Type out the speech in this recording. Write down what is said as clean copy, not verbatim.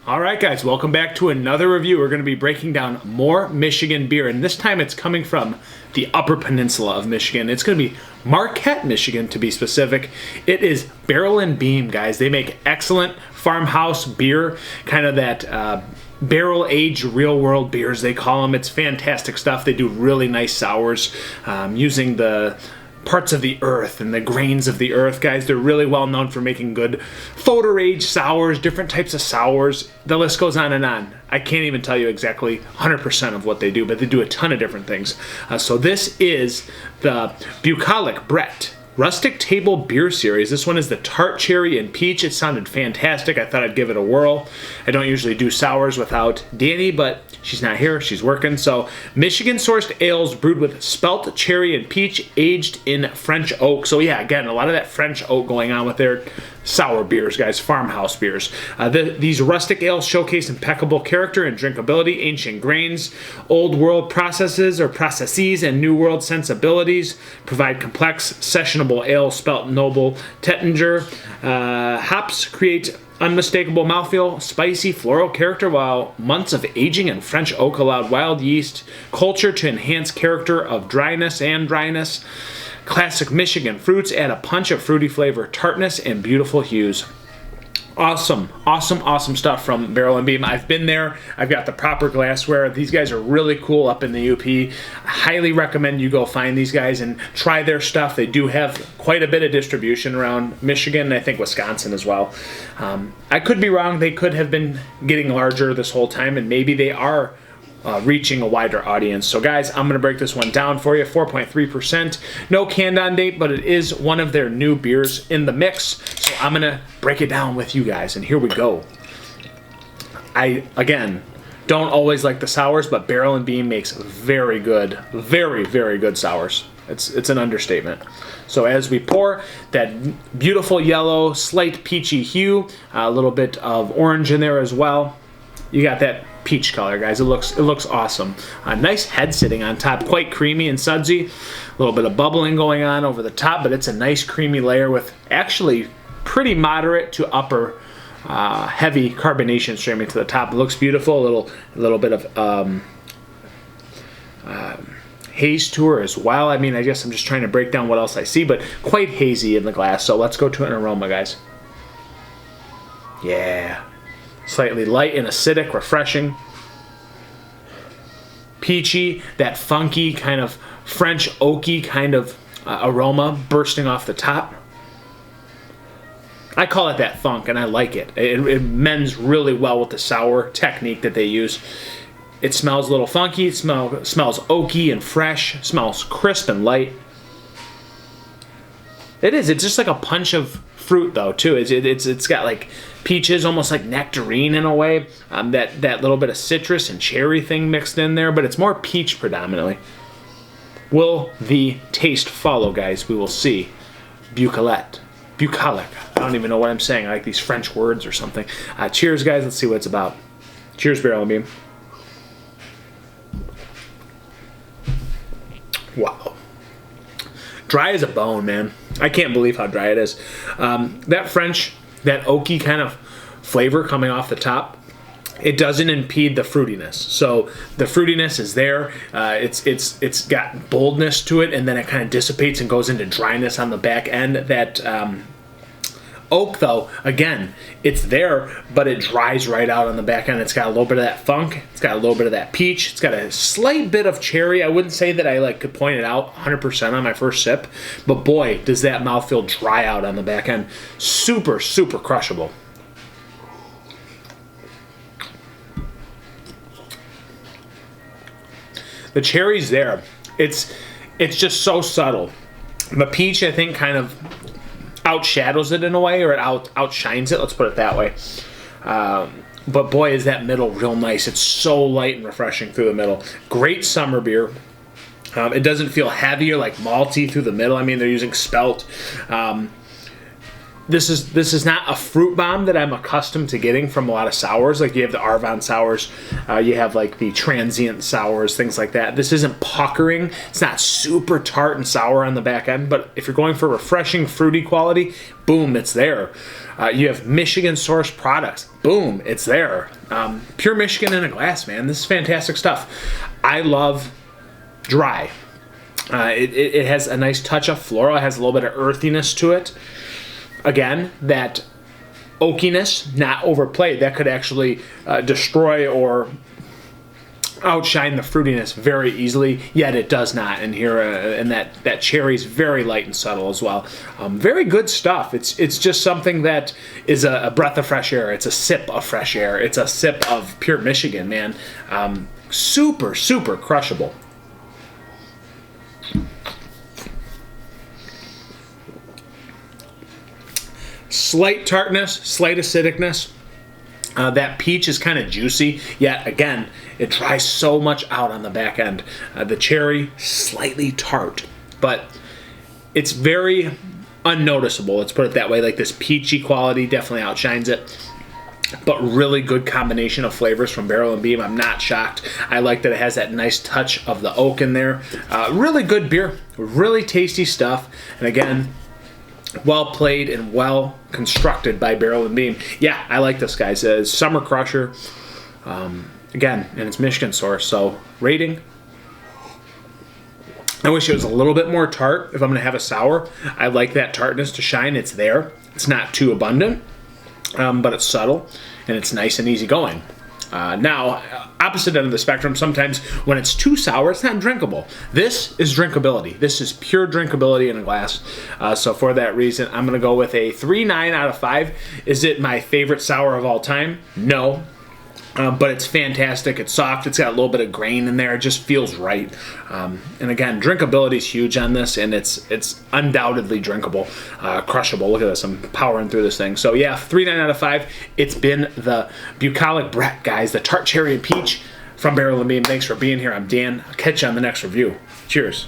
All right, guys, welcome back to another review. We're going to be breaking down more Michigan beer, and this time it's coming from the Upper Peninsula of Michigan. It's going to be Marquette, Michigan, to be specific. It is Barrel and Beam, guys. They make excellent farmhouse beer, kind of that barrel-aged real-world beers, they call them. It's fantastic stuff. They do really nice sours using the parts of the earth and the grains of the earth, guys. They're really well known for making good photo-age sours, different types of sours. The list goes on and on. I can't even tell you exactly 100% of what they do, but they do a ton of different things. So this is the Bucolic Brett Rustic Table Beer Series. This one is the Tart Cherry and Peach. It sounded fantastic. I thought I'd give it a whirl. I don't usually do sours without Danny, but she's not here. She's working. So Michigan-sourced ales brewed with spelt, cherry, and peach, aged in French oak. So yeah, again, a lot of that French oak going on with their sour beers, guys, farmhouse beers. These rustic ales showcase impeccable character and drinkability, ancient grains, old world processes, and new world sensibilities, provide complex, sessionable ale spelt noble Tettinger. Hops create unmistakable mouthfeel, spicy floral character, while months of aging in French oak allowed wild yeast culture to enhance character of dryness. Classic Michigan fruits add a punch of fruity flavor, tartness, and beautiful hues. Awesome stuff from Barrel and Beam. I've been there. I've got the proper glassware. These guys are really cool up in the UP. I highly recommend you go find these guys and try their stuff. They do have quite a bit of distribution around Michigan and I think Wisconsin as well. I could be wrong. They could have been getting larger this whole time, and maybe they are reaching a wider audience. So guys, I'm going to break this one down for you. 4.3%. No canned on date, but it is one of their new beers in the mix. So I'm going to break it down with you guys, and here we go. I, again, don't always like the sours, but Barrel and Beam makes very good, very good sours. It's an understatement. So as we pour, that beautiful yellow, slight peachy hue, a little bit of orange in there as well. You got that peach color, guys. It looks awesome. A nice head sitting on top, quite creamy and sudsy. A little bit of bubbling going on over the top, but it's a nice creamy layer with actually pretty moderate to upper heavy carbonation streaming to the top. It looks beautiful. A little bit of haze to her as well. I mean, I guess I'm just trying to break down what else I see, but quite hazy in the glass. So let's go to an aroma, guys. Yeah. Slightly light and acidic, refreshing. Peachy, that funky kind of French oaky kind of aroma bursting off the top. I call it that funk, and I like it. It mends really well with the sour technique that they use. It smells a little funky. It smells oaky and fresh. Smells crisp and light. It is. It's just like a punch of fruit, though, too. It's got like peaches, almost like nectarine in a way. That little bit of citrus and cherry thing mixed in there, but it's more peach predominantly. Will the taste follow, guys? We will see. Bucolic. I don't even know what I'm saying. I like these French words or something. Cheers, guys. Let's see what it's about. Cheers, Barrel and Beam. Wow. Dry as a bone, man. I can't believe how dry it is. That French, that oaky kind of flavor coming off the top, it doesn't impede the fruitiness. So the fruitiness is there. It's got boldness to it, and then it kind of dissipates and goes into dryness on the back end. That oak, though, again, it's there, but it dries right out on the back end. It's got a little bit of that funk. It's got a little bit of that peach. It's got a slight bit of cherry. I wouldn't say that I could point it out 100% on my first sip, but boy, does that mouthfeel dry out on the back end. Super crushable. The cherry's there. It's just so subtle. The peach, I think, kind of outshadows it in a way, or it outshines it. Let's put it that way. But boy, is that middle real nice. It's so light and refreshing through the middle. Great summer beer. It doesn't feel heavy or like malty through the middle. I mean, they're using spelt. this is not a fruit bomb that I'm accustomed to getting from a lot of sours. Like you have the Arvon sours, you have like the transient sours, things like that. This isn't puckering. It's not super tart and sour on the back end, but if you're going for refreshing fruity quality, boom, it's there. You have Michigan sourced products. Boom, it's there. Pure Michigan in a glass, man. This is fantastic stuff. I love dry. It has a nice touch of floral. It has a little bit of earthiness to it. Again, that oakiness, not overplayed. That could actually destroy or outshine the fruitiness very easily, yet it does not. And here, and that cherry is very light and subtle as well. Very good stuff. It's just something that is a breath of fresh air. It's a sip of fresh air. It's a sip of pure Michigan, man. Super, super crushable. Slight tartness, slight acidicness. That peach is kind of juicy, yet again, it dries so much out on the back end. The cherry, slightly tart, but it's very unnoticeable. Let's put it that way. Like this peachy quality definitely outshines it. But really good combination of flavors from Barrel and Beam. I'm not shocked. I like that it has that nice touch of the oak in there. Really good beer. Really tasty stuff. And again, well played and well constructed by Barrel and Beam. Yeah, I like this, guys. Summer Crusher. Again, and it's Michigan source. So rating. I wish it was a little bit more tart if I'm going to have a sour. I like that tartness to shine. It's there. It's not too abundant. But it's subtle, and it's nice and easy going. Now, opposite end of the spectrum, sometimes when it's too sour, it's not drinkable. This is drinkability. This is pure drinkability in a glass. So for that reason, I'm going to go with a 3.9 out of 5. Is it my favorite sour of all time? No. But it's fantastic. It's soft. It's got a little bit of grain in there. It just feels right. And again, drinkability is huge on this, and it's undoubtedly drinkable, crushable. Look at this. I'm powering through this thing. So yeah, 3.9 out of 5. It's been the Bucolic Brett, guys. The Tart Cherry and Peach from Barrel and Beam. Thanks for being here. I'm Dan. I'll catch you on the next review. Cheers.